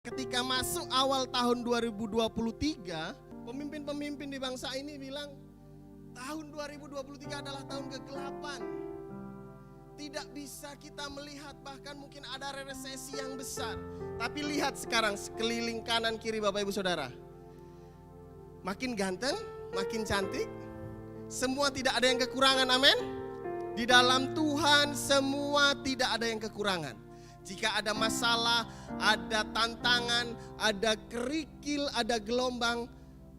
Ketika masuk awal tahun 2023, pemimpin-pemimpin di bangsa ini bilang, tahun 2023 adalah tahun ke-8. Tidak bisa kita melihat, bahkan mungkin ada resesi yang besar. Tapi lihat sekarang sekeliling kanan kiri Bapak Ibu Saudara. Makin ganteng, makin cantik. Semua tidak ada yang kekurangan, amin. Di dalam Tuhan semua tidak ada yang kekurangan. Jika ada masalah, ada tantangan, ada kerikil, ada gelombang,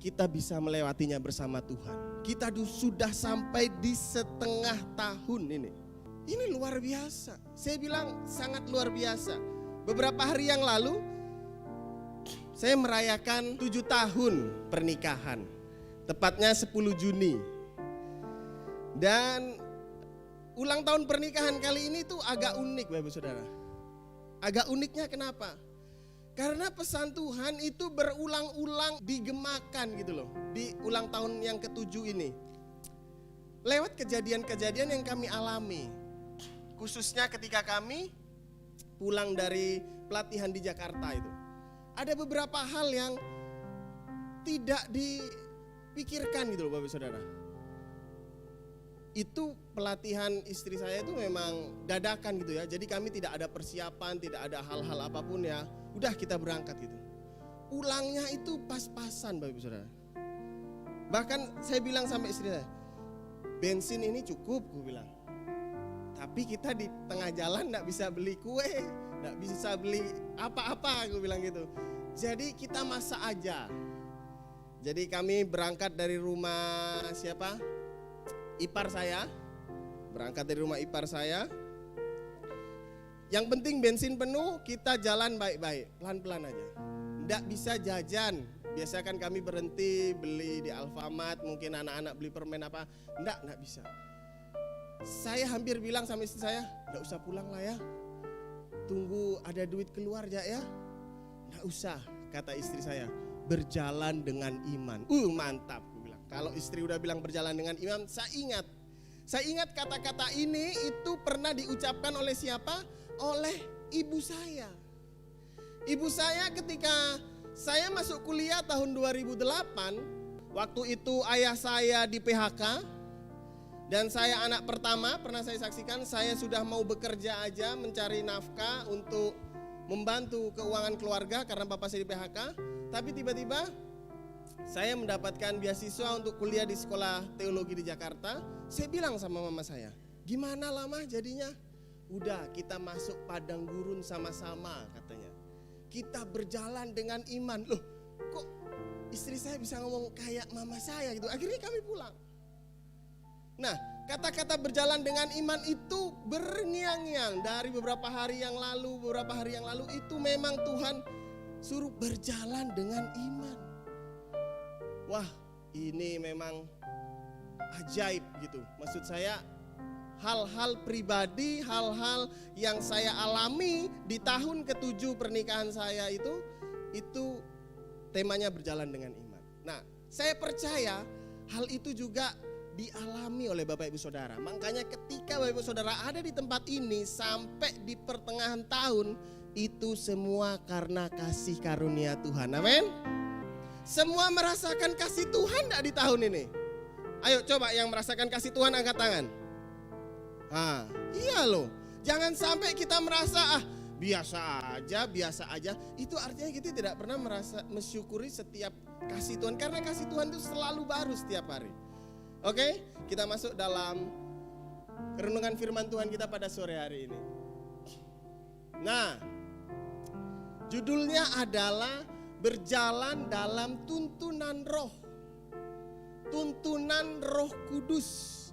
kita bisa melewatinya bersama Tuhan. Kita sudah sampai di setengah tahun ini. Ini luar biasa. Saya bilang sangat luar biasa. Beberapa hari yang lalu, saya merayakan 7 tahun pernikahan. Tepatnya 10 Juni. Dan ulang tahun pernikahan kali ini tuh agak unik Bapak Saudara. Agak uniknya kenapa? Karena pesan Tuhan itu berulang-ulang digemakan gitu loh. Di ulang tahun yang ke-7 ini. Lewat kejadian-kejadian yang kami alami. Khususnya ketika kami pulang dari pelatihan di Jakarta itu. Ada beberapa hal yang tidak dipikirkan gitu loh Bapak Saudara. Itu pelatihan istri saya itu memang dadakan gitu ya. Jadi kami tidak ada persiapan, tidak ada hal-hal apapun ya. Udah kita berangkat gitu. Pulangnya itu pas-pasan Bapak Ibu Saudara. Bahkan saya bilang sama istri saya, bensin ini cukup gue bilang. Tapi kita di tengah jalan gak bisa beli kue, gak bisa beli apa-apa gue bilang gitu. Jadi kita masak aja. Jadi kami berangkat dari rumah siapa? Ipar saya, berangkat dari rumah ipar saya. Yang penting bensin penuh, kita jalan baik-baik, pelan-pelan aja. Nggak bisa jajan, biasa kan kami berhenti beli di Alfamart, mungkin anak-anak beli permen apa, nggak bisa. Saya hampir bilang sama istri saya, nggak usah pulang lah ya, tunggu ada duit keluar ya. Nggak usah, kata istri saya, berjalan dengan iman. Mantap. Kalau istri udah bilang berjalan dengan iman, saya ingat kata-kata ini itu pernah diucapkan oleh siapa? Oleh ibu saya. Ibu saya ketika saya masuk kuliah tahun 2008, waktu itu ayah saya di PHK dan saya anak pertama, pernah saya saksikan, saya sudah mau bekerja aja mencari nafkah untuk membantu keuangan keluarga karena bapak saya di PHK, tapi tiba-tiba saya mendapatkan beasiswa untuk kuliah di sekolah teologi di Jakarta. Saya bilang sama mama saya, gimana lama jadinya? Udah kita masuk padang gurun sama-sama katanya. Kita berjalan dengan iman. Loh kok istri saya bisa ngomong kayak mama saya gitu. Akhirnya kami pulang. Nah kata-kata berjalan dengan iman itu berngiang-ngiang. Dari beberapa hari yang lalu itu memang Tuhan suruh berjalan dengan iman. Wah ini memang ajaib gitu. Maksud saya hal-hal pribadi, hal-hal yang saya alami di tahun ke-7 pernikahan saya itu temanya berjalan dengan iman. Nah saya percaya hal itu juga dialami oleh Bapak Ibu Saudara. Makanya ketika Bapak Ibu Saudara ada di tempat ini sampai di pertengahan tahun, itu semua karena kasih karunia Tuhan. Amin. Semua merasakan kasih Tuhan enggak di tahun ini? Ayo coba yang merasakan kasih Tuhan angkat tangan. Iya loh. Jangan sampai kita merasa biasa aja. Itu artinya kita tidak pernah merasa mensyukuri setiap kasih Tuhan. Karena kasih Tuhan itu selalu baru setiap hari. Oke, kita masuk dalam renungan firman Tuhan kita pada sore hari ini. Nah, judulnya adalah berjalan dalam tuntunan roh. Tuntunan Roh Kudus.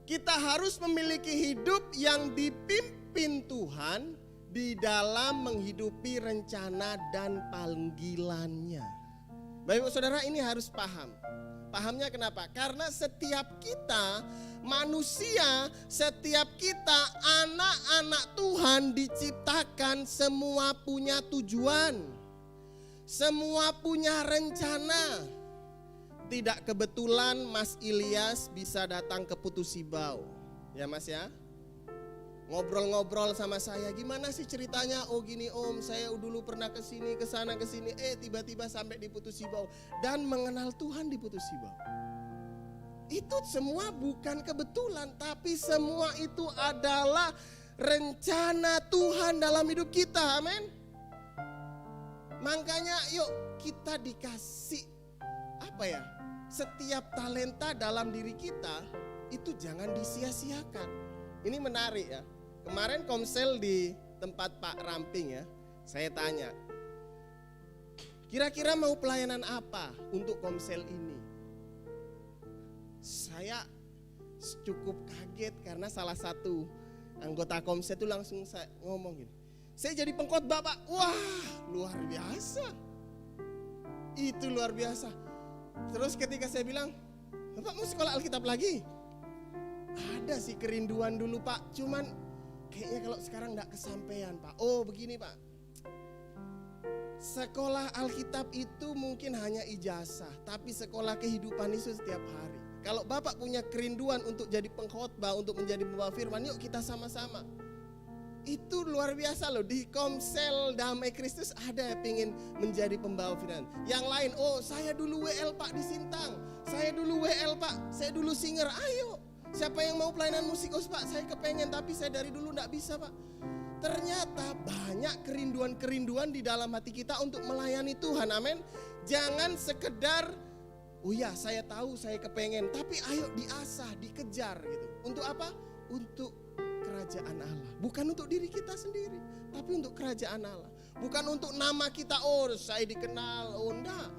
Kita harus memiliki hidup yang dipimpin Tuhan di dalam menghidupi rencana dan panggilannya. Bapak Saudara ini harus paham. Pahamnya kenapa? Karena setiap kita manusia, setiap kita anak-anak Tuhan diciptakan semua punya tujuan. Semua punya rencana. Tidak kebetulan Mas Ilyas bisa datang ke Putusibau. Ya Mas ya. ngobrol-ngobrol sama saya, gimana sih ceritanya? Oh gini om, saya dulu pernah kesini, kesana, kesini, tiba-tiba sampai di Putus Sibau dan mengenal Tuhan di Putus Sibau. Itu semua bukan kebetulan, tapi semua itu adalah rencana Tuhan dalam hidup kita, amin. Makanya yuk kita dikasih setiap talenta dalam diri kita itu jangan disia-siakan. Ini menarik ya. Kemarin komsel di tempat Pak Ramping ya, saya tanya, kira-kira mau pelayanan apa untuk komsel ini? Saya cukup kaget karena salah satu anggota komsel itu langsung ngomong gini, saya jadi pengkhotbah Pak. Wah luar biasa, itu luar biasa. Terus ketika saya bilang, Bapak mau sekolah Alkitab lagi? Ada sih kerinduan dulu Pak, cuman kayaknya kalau sekarang gak kesampaian Pak. Oh begini Pak, sekolah Alkitab itu mungkin hanya ijazah, tapi sekolah kehidupan itu setiap hari. Kalau Bapak punya kerinduan untuk jadi pengkhotbah, untuk menjadi pembawa firman, yuk kita sama-sama. Itu luar biasa loh, di Komsel Damai Kristus ada yang pengen menjadi pembawa firman. Yang lain, oh saya dulu WL Pak di Sintang, saya dulu WL Pak, saya dulu singer. Ayo, siapa yang mau pelayanan musik? Oh Pak saya kepengen, tapi saya dari dulu gak bisa Pak. Ternyata banyak kerinduan-kerinduan di dalam hati kita untuk melayani Tuhan, amin. Jangan sekedar, oh ya saya tahu saya kepengen, tapi ayo diasah, dikejar gitu. Untuk apa? Untuk kerajaan Allah. Bukan untuk diri kita sendiri, tapi untuk kerajaan Allah. Bukan untuk nama kita, oh saya dikenal, oh enggak.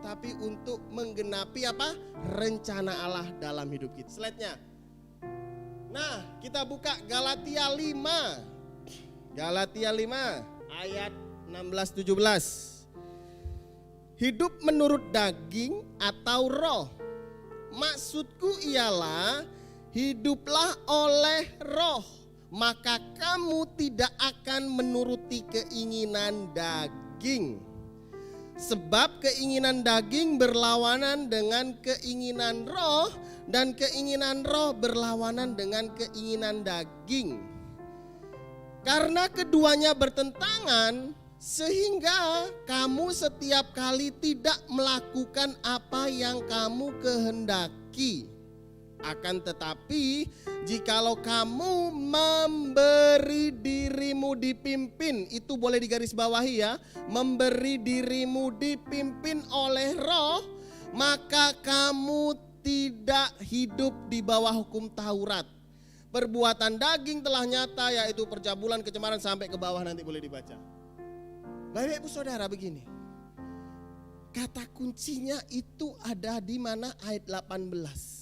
Tapi untuk menggenapi apa? Rencana Allah dalam hidup kita. Slide-nya. Nah, kita buka Galatia 5. Galatia 5 ayat 16-17. Hidup menurut daging atau roh? Maksudku ialah hiduplah oleh roh, maka kamu tidak akan menuruti keinginan daging. Sebab keinginan daging berlawanan dengan keinginan roh, dan keinginan roh berlawanan dengan keinginan daging. Karena keduanya bertentangan, sehingga kamu setiap kali tidak melakukan apa yang kamu kehendaki. Akan tetapi jikalau kamu memberi dirimu dipimpin, itu boleh digarisbawahi ya, memberi dirimu dipimpin oleh roh, maka kamu tidak hidup di bawah hukum Taurat. Perbuatan daging telah nyata, yaitu percabulan, kecemaran, sampai ke bawah nanti boleh dibaca. Bapak Ibu Saudara begini, kata kuncinya itu ada di mana? Ayat 18.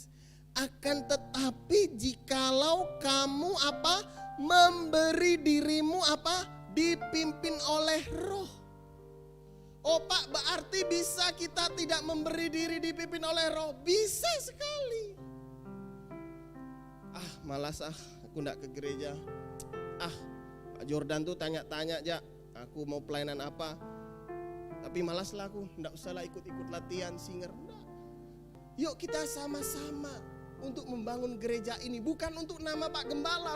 Akan tetapi jikalau kamu apa? Memberi dirimu apa? Dipimpin oleh roh. Oh Pak, berarti bisa kita tidak memberi diri dipimpin oleh roh? Bisa sekali. Malas aku enggak ke gereja. Pak Jordan tuh tanya-tanya aja, aku mau pelayanan apa? Tapi malas lah aku, enggak usah lah ikut-ikut latihan singer. Enggak. Yuk kita sama-sama untuk membangun gereja ini, bukan untuk nama Pak Gembala,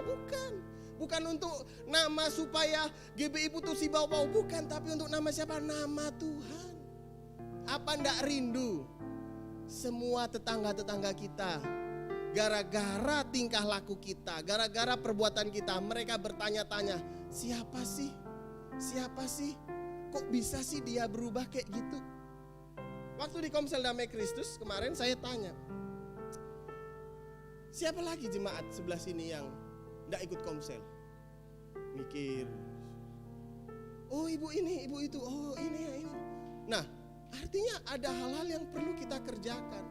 bukan untuk nama supaya GBI Putus Sibau, bukan, tapi untuk nama siapa? Nama Tuhan. Apa ndak rindu semua tetangga-tetangga kita, gara-gara tingkah laku kita, gara-gara perbuatan kita, mereka bertanya-tanya, siapa sih? Kok bisa sih dia berubah kayak gitu? Waktu di Komsel Damai Kristus kemarin saya tanya, siapa lagi jemaat sebelah sini yang enggak ikut komsel? Mikir. Oh ibu ini, ibu itu, oh ini ya ini. Nah artinya ada hal-hal yang perlu kita kerjakan.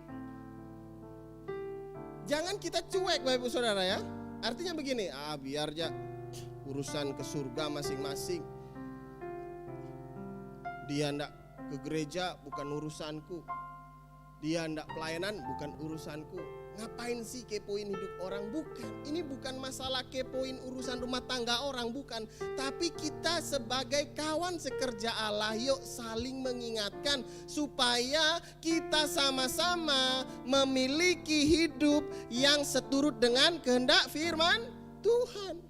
Jangan kita cuek Bapak Ibu Saudara ya. Artinya begini, biar aja urusan ke surga masing-masing. Dia enggak ke gereja bukan urusanku. Dia enggak pelayanan bukan urusanku. Ngapain sih kepoin hidup orang? Bukan, ini bukan masalah kepoin urusan rumah tangga orang, bukan. Tapi kita sebagai kawan sekerja Allah, yuk saling mengingatkan supaya kita sama-sama memiliki hidup yang seturut dengan kehendak firman Tuhan.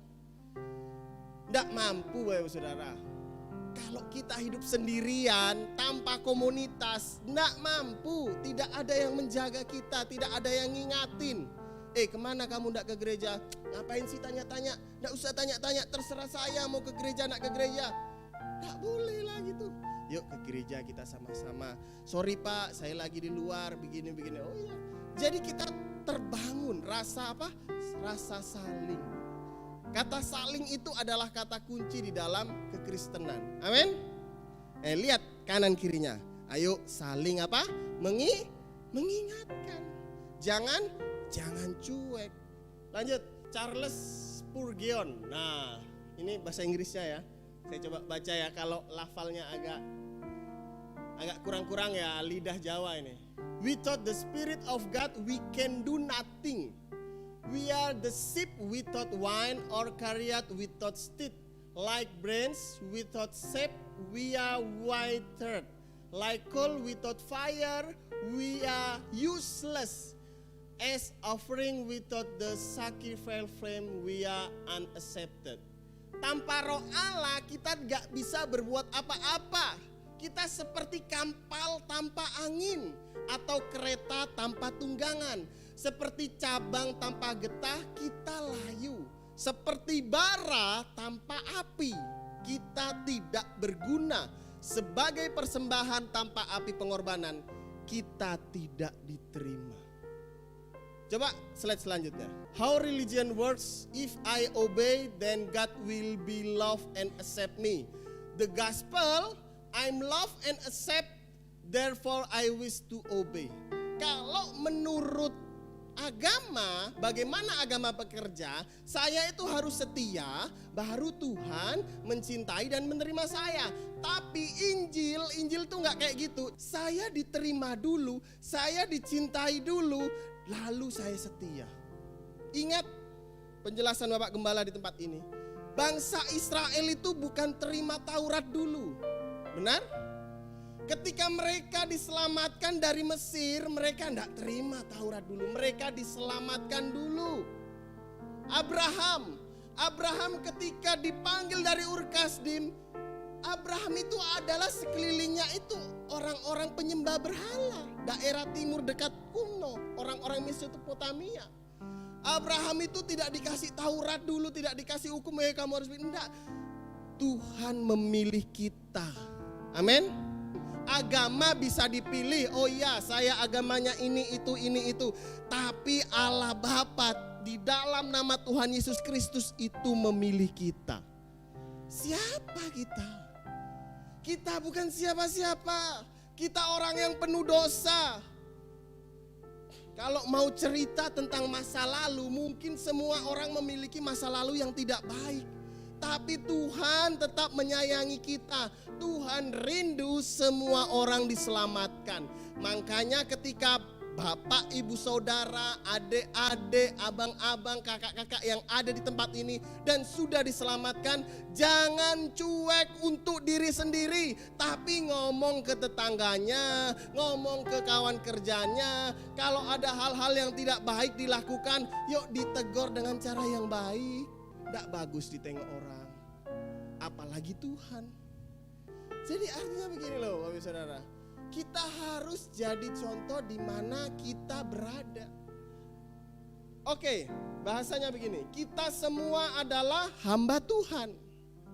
Tidak mampu Bapak Saudara. Kalau kita hidup sendirian, tanpa komunitas, tidak mampu. Tidak ada yang menjaga kita, tidak ada yang ngingatin. Kemana kamu tidak ke gereja? Ngapain sih tanya-tanya? Tidak usah tanya-tanya, terserah saya mau ke gereja, nak ke gereja. Tidak boleh lah gitu. Yuk ke gereja kita sama-sama. Sorry Pak, saya lagi di luar, begini-begini. Oh iya. Jadi kita terbangun rasa apa? Rasa saling. Kata saling itu adalah kata kunci di dalam kekristenan. Amin. Lihat kanan kirinya. Ayo saling apa? Mengingatkan. Jangan cuek. Lanjut, Charles Spurgeon. Nah, ini bahasa Inggrisnya ya. Saya coba baca ya, kalau lafalnya agak kurang-kurang ya, lidah Jawa ini. Without the Spirit of God we can do nothing. We are the sheep without wine, or chariot without steed. Like branch without sap, we are withered. Like coal without fire, we are useless. As offering without the sacrificial flame, we are unaccepted. Tanpa roh Allah kita gak bisa berbuat apa-apa. Kita seperti kapal tanpa angin, atau kereta tanpa tunggangan. Seperti cabang tanpa getah kita layu. Seperti bara tanpa api kita tidak berguna. Sebagai persembahan tanpa api pengorbanan kita tidak diterima. Coba slide selanjutnya. How religion works: if I obey, then God will be love and accept me. The gospel, I'm love and accept, therefore I wish to obey. Kalau menurut agama, bagaimana agama bekerja? Saya itu harus setia, baru Tuhan mencintai dan menerima saya. Tapi Injil tuh nggak kayak gitu. Saya diterima dulu, saya dicintai dulu, lalu saya setia. Ingat penjelasan Bapak Gembala di tempat ini. Bangsa Israel itu bukan terima Taurat dulu. Benar? Ketika mereka diselamatkan dari Mesir, mereka tidak terima Taurat dulu. Mereka diselamatkan dulu. Abraham ketika dipanggil dari Ur Kasdim, Abraham itu adalah sekelilingnya itu orang-orang penyembah berhala. Daerah timur dekat kuno, orang-orang Mesopotamia. Abraham itu tidak dikasih Taurat dulu, tidak dikasih hukum, kamu harus enggak. Tuhan memilih kita. Amin. Agama bisa dipilih. Oh iya, saya agamanya ini itu. Tapi Allah Bapa di dalam nama Tuhan Yesus Kristus itu memilih kita. Siapa kita? Kita bukan siapa-siapa. Kita orang yang penuh dosa. Kalau mau cerita tentang masa lalu, mungkin semua orang memiliki masa lalu yang tidak baik. Tapi Tuhan tetap menyayangi kita. Tuhan rindu semua orang diselamatkan. Makanya ketika bapak, ibu, saudara, adik-adik, abang-abang, kakak-kakak yang ada di tempat ini dan sudah diselamatkan, jangan cuek untuk diri sendiri, tapi ngomong ke tetangganya, ngomong ke kawan kerjanya. Kalau ada hal-hal yang tidak baik dilakukan, yuk ditegur dengan cara yang baik. Tidak bagus ditengok orang, apalagi Tuhan. Jadi artinya begini loh Bapak Saudara, kita harus jadi contoh di mana kita berada. Oke, bahasanya begini, kita semua adalah hamba Tuhan.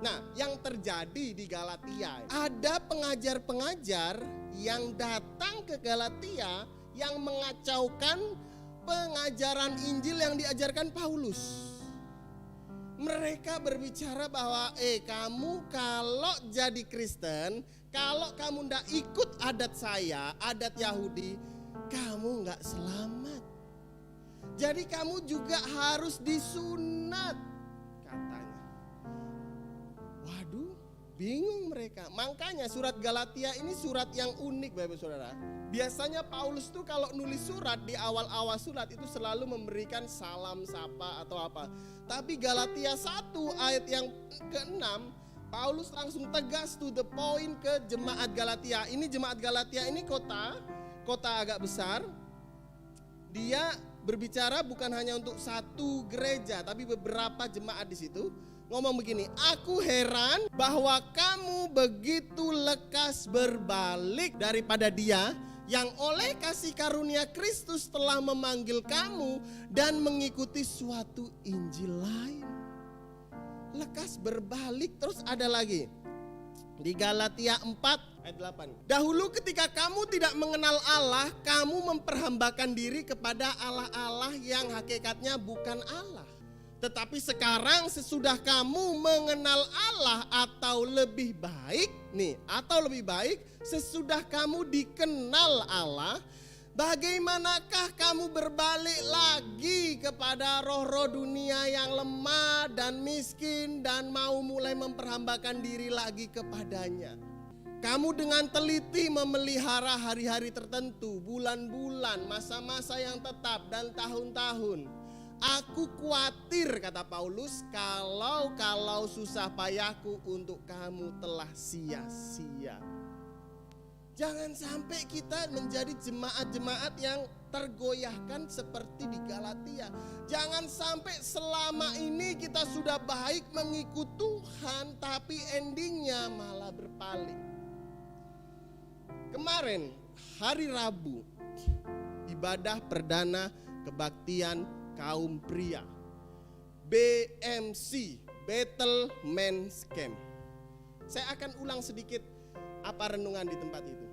Nah, yang terjadi di Galatia, ada pengajar-pengajar yang datang ke Galatia yang mengacaukan pengajaran Injil yang diajarkan Paulus. Mereka berbicara bahwa kamu kalau jadi Kristen, kalau kamu ndak ikut adat saya, adat Yahudi, kamu nggak selamat. Jadi kamu juga harus disunat, katanya. Waduh, bingung mereka. Makanya surat Galatia ini surat yang unik Bapak Saudara. Biasanya Paulus tuh kalau nulis surat di awal-awal surat itu selalu memberikan salam, sapa atau apa. Tapi Galatia 1 ayat yang ke-6, Paulus langsung tegas to the point ke jemaat Galatia. Ini jemaat Galatia ini kota agak besar. Dia berbicara bukan hanya untuk satu gereja, tapi beberapa jemaat di situ. ngomong begini, aku heran bahwa kamu begitu lekas berbalik daripada Dia yang oleh kasih karunia Kristus telah memanggil kamu dan mengikuti suatu Injil lain. Lekas berbalik. Terus ada lagi di Galatia 4 ayat 8. Dahulu ketika kamu tidak mengenal Allah, kamu memperhambakan diri kepada Allah-Allah yang hakikatnya bukan Allah. Tetapi sekarang sesudah kamu mengenal Allah, atau lebih baik sesudah kamu dikenal Allah, bagaimanakah kamu berbalik lagi kepada roh-roh dunia yang lemah dan miskin dan mau mulai memperhambakan diri lagi kepadanya? Kamu dengan teliti memelihara hari-hari tertentu, bulan-bulan, masa-masa yang tetap dan tahun-tahun. Aku khawatir, kata Paulus, kalau susah payahku untuk kamu telah sia-sia. Jangan sampai kita menjadi jemaat-jemaat yang tergoyahkan seperti di Galatia. Jangan sampai selama ini kita sudah baik mengikut Tuhan, tapi endingnya malah berpaling. Kemarin hari Rabu, ibadah perdana kebaktian kaum pria, BMC, Bethel Men's Camp. Saya akan ulang sedikit apa renungan di tempat itu.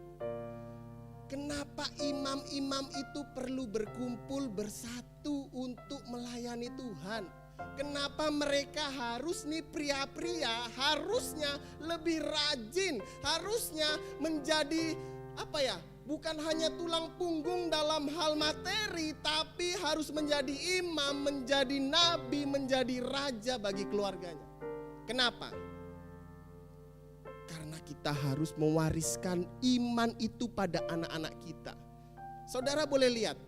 Kenapa imam-imam itu perlu berkumpul bersatu untuk melayani Tuhan? Kenapa mereka harus nih pria-pria harusnya lebih rajin, harusnya menjadi bukan hanya tulang punggung dalam hal materi, tapi harus menjadi imam, menjadi nabi, menjadi raja bagi keluarganya. Kenapa? Karena kita harus mewariskan iman itu pada anak-anak kita. Saudara boleh lihat,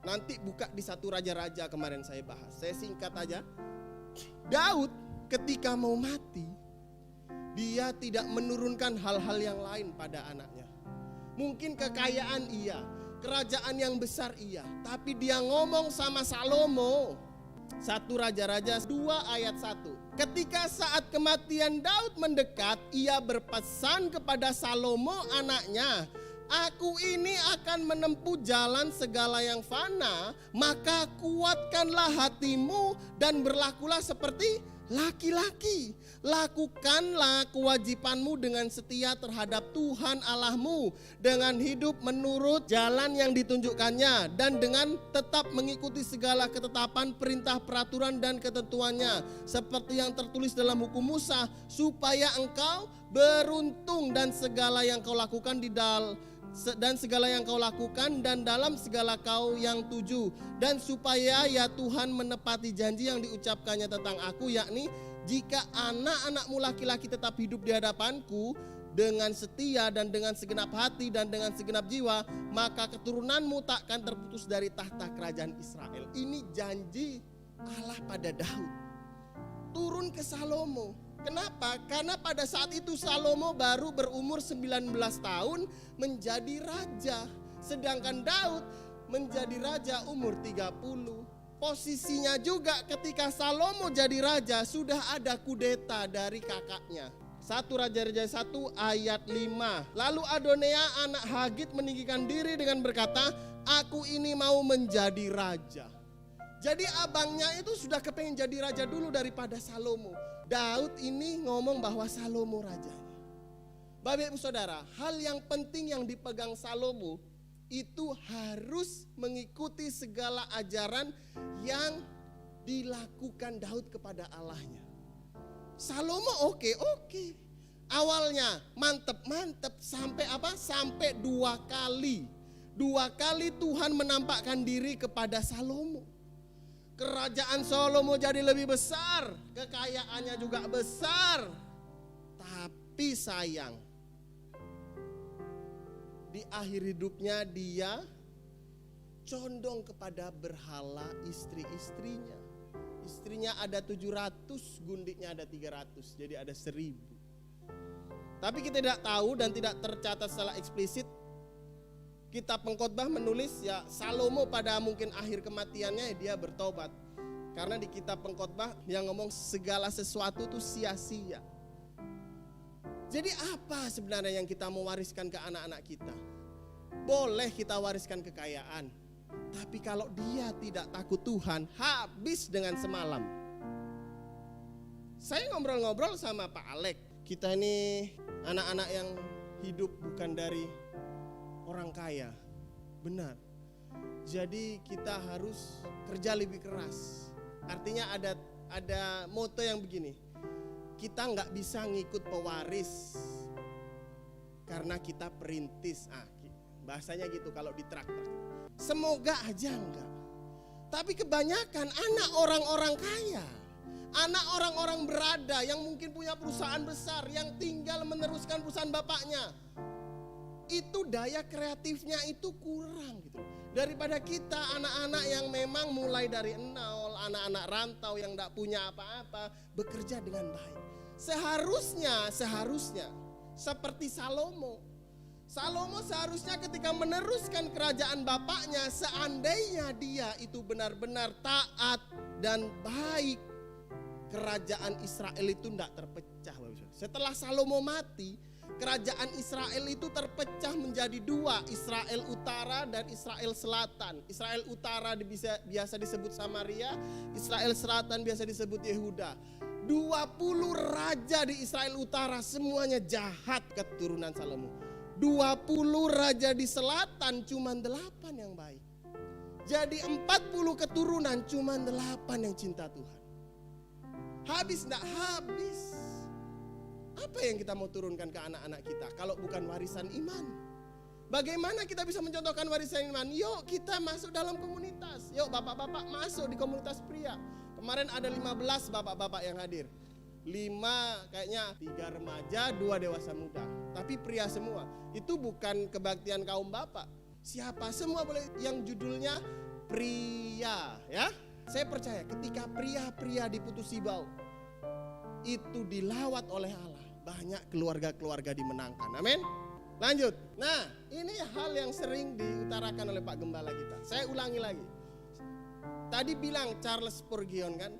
nanti buka di 1 Raja-Raja kemarin saya bahas. Saya singkat aja. Daud ketika mau mati, dia tidak menurunkan hal-hal yang lain pada anaknya. Mungkin kekayaan iya, kerajaan yang besar iya, tapi dia ngomong sama Salomo. 1 Raja-Raja 2 ayat 1. Ketika saat kematian Daud mendekat, ia berpesan kepada Salomo anaknya, aku ini akan menempuh jalan segala yang fana, maka kuatkanlah hatimu dan berlakulah seperti laki-laki. Lakukanlah kewajibanmu dengan setia terhadap Tuhan Allahmu, dengan hidup menurut jalan yang ditunjukkannya, dan dengan tetap mengikuti segala ketetapan, perintah, peraturan, dan ketentuannya, seperti yang tertulis dalam hukum Musa, supaya engkau beruntung dan segala yang kau lakukan dan dalam segala kau yang tuju, dan supaya ya Tuhan menepati janji yang diucapkannya tentang aku, yakni jika anak-anakmu laki-laki tetap hidup di hadapanku dengan setia dan dengan segenap hati dan dengan segenap jiwa, maka keturunanmu takkan terputus dari tahta kerajaan Israel. Ini janji Allah pada Daud, turun ke Salomo. Kenapa? Karena pada saat itu Salomo baru berumur 19 tahun menjadi raja. Sedangkan Daud menjadi raja umur 30. Posisinya juga ketika Salomo jadi raja sudah ada kudeta dari kakaknya. 1 Raja-Raja 1 ayat 5. Lalu Adonea anak Hagit meninggikan diri dengan berkata, aku ini mau menjadi raja. Jadi abangnya itu sudah kepengen jadi raja dulu daripada Salomo. Daud ini ngomong bahwa Salomo rajanya. Bapak Ibu Saudara, hal yang penting yang dipegang Salomo itu harus mengikuti segala ajaran yang dilakukan Daud kepada Allahnya. Salomo oke. Awalnya mantep sampai Sampai 2 kali. 2 kali Tuhan menampakkan diri kepada Salomo. Kerajaan Salomo jadi lebih besar, kekayaannya juga besar. Tapi sayang, di akhir hidupnya dia condong kepada berhala istri-istrinya. Istrinya ada 700, gundiknya ada 300, jadi ada 1000. Tapi kita tidak tahu dan tidak tercatat secara eksplisit. Kitab Pengkhotbah menulis ya Salomo pada mungkin akhir kematiannya dia bertobat. Karena di kitab Pengkhotbah yang ngomong segala sesuatu itu sia-sia. Jadi apa sebenarnya yang kita mau wariskan ke anak-anak kita? Boleh kita wariskan kekayaan, tapi kalau dia tidak takut Tuhan, habis dengan semalam. Saya ngobrol-ngobrol sama Pak Alek. Kita ini anak-anak yang hidup bukan dari orang kaya. Benar. Jadi kita harus kerja lebih keras. Artinya ada moto yang begini. Kita nggak bisa ngikut pewaris karena kita perintis. Bahasanya gitu kalau di traktor. Semoga aja enggak. Tapi kebanyakan anak orang-orang kaya, anak orang-orang berada yang mungkin punya perusahaan besar, yang tinggal meneruskan perusahaan bapaknya, itu daya kreatifnya itu kurang gitu. Daripada kita anak-anak yang memang mulai dari nol, anak-anak rantau yang tidak punya apa-apa, bekerja dengan baik. Seharusnya seperti Salomo. Salomo seharusnya ketika meneruskan kerajaan bapaknya, seandainya dia itu benar-benar taat dan baik, kerajaan Israel itu tidak terpecah. Setelah Salomo mati, kerajaan Israel itu terpecah menjadi dua, Israel Utara dan Israel Selatan. Israel Utara biasa disebut Samaria, Israel Selatan biasa disebut Yehuda. 20 raja di Israel Utara semuanya jahat keturunan Salomo. 20 raja di selatan cuma 8 yang baik. Jadi 40 keturunan cuma 8 yang cinta Tuhan. Habis enggak habis. Apa yang kita mau turunkan ke anak-anak kita kalau bukan warisan iman? Bagaimana kita bisa mencontohkan warisan iman? Yuk kita masuk dalam komunitas. Yuk bapak-bapak masuk di komunitas pria. Kemarin ada 15 bapak-bapak yang hadir. 5 kayaknya 3 remaja, 2 dewasa muda. Tapi pria semua. Itu bukan kebaktian kaum bapak. Siapa semua boleh, yang judulnya pria ya. Saya percaya ketika pria-pria diputusi bau, itu dilawat oleh Allah, banyak keluarga-keluarga dimenangkan. Amin. Lanjut. Nah, ini hal yang sering diutarakan oleh Pak Gembala kita. Saya ulangi lagi. Tadi bilang Charles Spurgeon kan,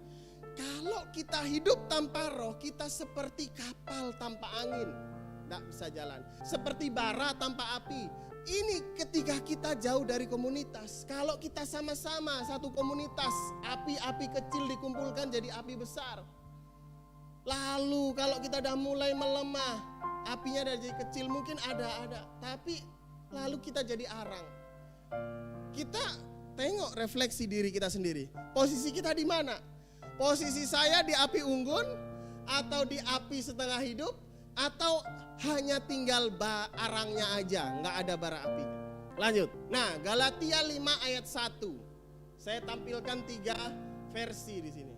kalau kita hidup tanpa roh, kita seperti kapal tanpa angin, tidak bisa jalan. Seperti bara tanpa api. Ini ketika kita jauh dari komunitas. Kalau kita sama-sama satu komunitas, api-api kecil dikumpulkan jadi api besar. Lalu kalau kita udah mulai melemah, apinya udah jadi kecil, mungkin ada. Tapi lalu kita jadi arang. Kita tengok refleksi diri kita sendiri. Posisi kita di mana? Posisi saya di api unggun, atau di api setengah hidup, atau hanya tinggal arangnya aja, nggak ada bara api. Lanjut. Nah, Galatia 5 ayat 1. Saya tampilkan 3 versi di sini.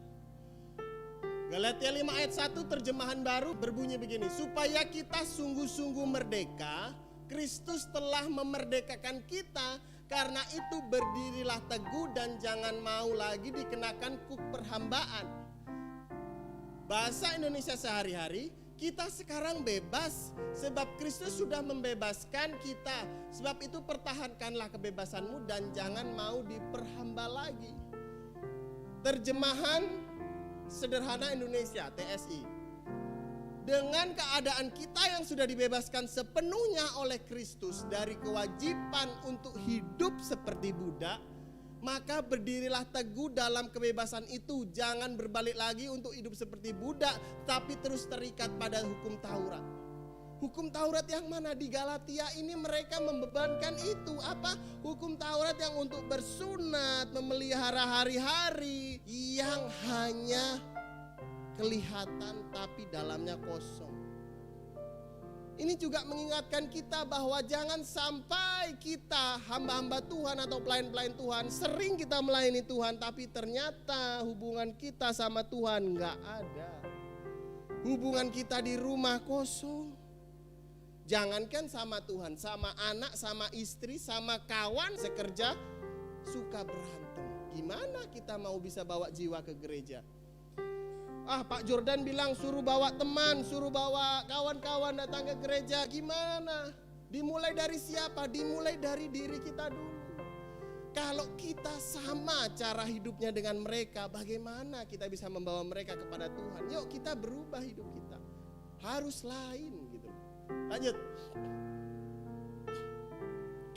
Galatia 5 ayat 1 terjemahan baru berbunyi begini. Supaya kita sungguh-sungguh merdeka, Kristus telah memerdekakan kita. Karena itu berdirilah teguh dan jangan mau lagi dikenakan kuk perhambaan. Bahasa Indonesia sehari-hari, kita sekarang bebas sebab Kristus sudah membebaskan kita. Sebab itu pertahankanlah kebebasanmu dan jangan mau diperhamba lagi. Terjemahan sederhana Indonesia, TSI. Dengan keadaan kita yang sudah dibebaskan sepenuhnya oleh Kristus dari kewajiban untuk hidup seperti budak, maka berdirilah teguh dalam kebebasan itu. Jangan berbalik lagi untuk hidup seperti budak, tapi terus terikat pada hukum Taurat. Hukum Taurat yang mana? Di Galatia ini mereka membebankan itu. Apa? Hukum Taurat yang untuk bersunat, memelihara hari-hari, yang hanya kelihatan tapi dalamnya kosong. Ini juga mengingatkan kita bahwa jangan sampai kita hamba-hamba Tuhan atau pelayan-pelayan Tuhan, sering kita melayani Tuhan tapi ternyata hubungan kita sama Tuhan nggak ada. Hubungan kita di rumah kosong. Jangankan sama Tuhan, sama anak, sama istri, sama kawan sekerja suka berantem. Gimana kita mau bisa bawa jiwa ke gereja? Pak Jordan bilang suruh bawa teman, suruh bawa kawan-kawan datang ke gereja. Gimana? Dimulai dari siapa? Dimulai dari diri kita dulu. Kalau kita sama cara hidupnya dengan mereka, bagaimana kita bisa membawa mereka kepada Tuhan? Yuk kita berubah hidup kita. Harus lain gitu. Lanjut.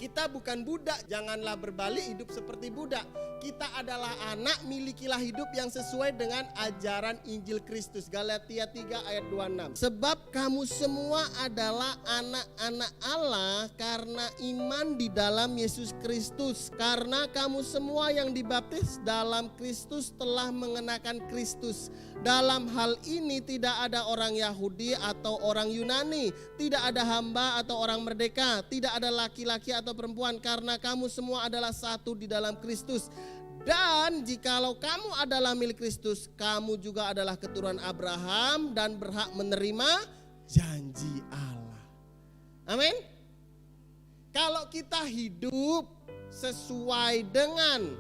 Kita bukan budak, janganlah berbalik hidup seperti budak. Kita adalah anak, milikilah hidup yang sesuai dengan ajaran Injil Kristus. Galatia 3 ayat 26. Sebab kamu semua adalah anak-anak Allah karena iman di dalam Yesus Kristus. Karena kamu semua yang dibaptis dalam Kristus telah mengenakan Kristus. Dalam hal ini tidak ada orang Yahudi atau orang Yunani, tidak ada hamba atau orang merdeka, tidak ada laki-laki atau perempuan, karena kamu semua adalah satu di dalam Kristus. Dan jikalau kamu adalah milik Kristus, kamu juga adalah keturunan Abraham dan berhak menerima janji Allah. Amin. Kalau kita hidup sesuai dengan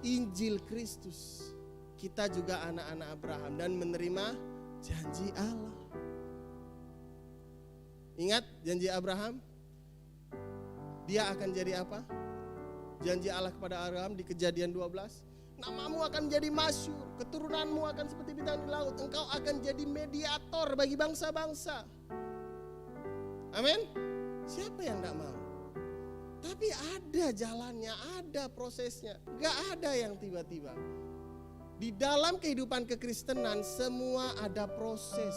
Injil Kristus, kita juga anak-anak Abraham dan menerima janji Allah. Ingat janji Abraham? Dia akan jadi apa? Janji Allah kepada Abraham di Kejadian 12. Namamu akan menjadi masyhur, keturunanmu akan seperti bintang di laut. Engkau akan jadi mediator bagi bangsa-bangsa. Amin. Siapa yang tidak mau? Tapi ada jalannya, ada prosesnya. Gak ada yang tiba-tiba. Di dalam kehidupan kekristenan semua ada proses.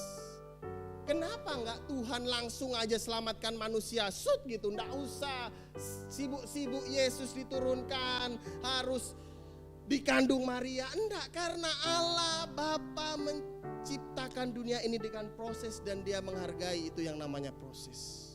Kenapa enggak Tuhan langsung aja selamatkan manusia sud gitu, enggak usah sibuk-sibuk Yesus diturunkan, harus dikandung Maria. Enggak, karena Allah Bapa menciptakan dunia ini dengan proses dan Dia menghargai itu yang namanya proses.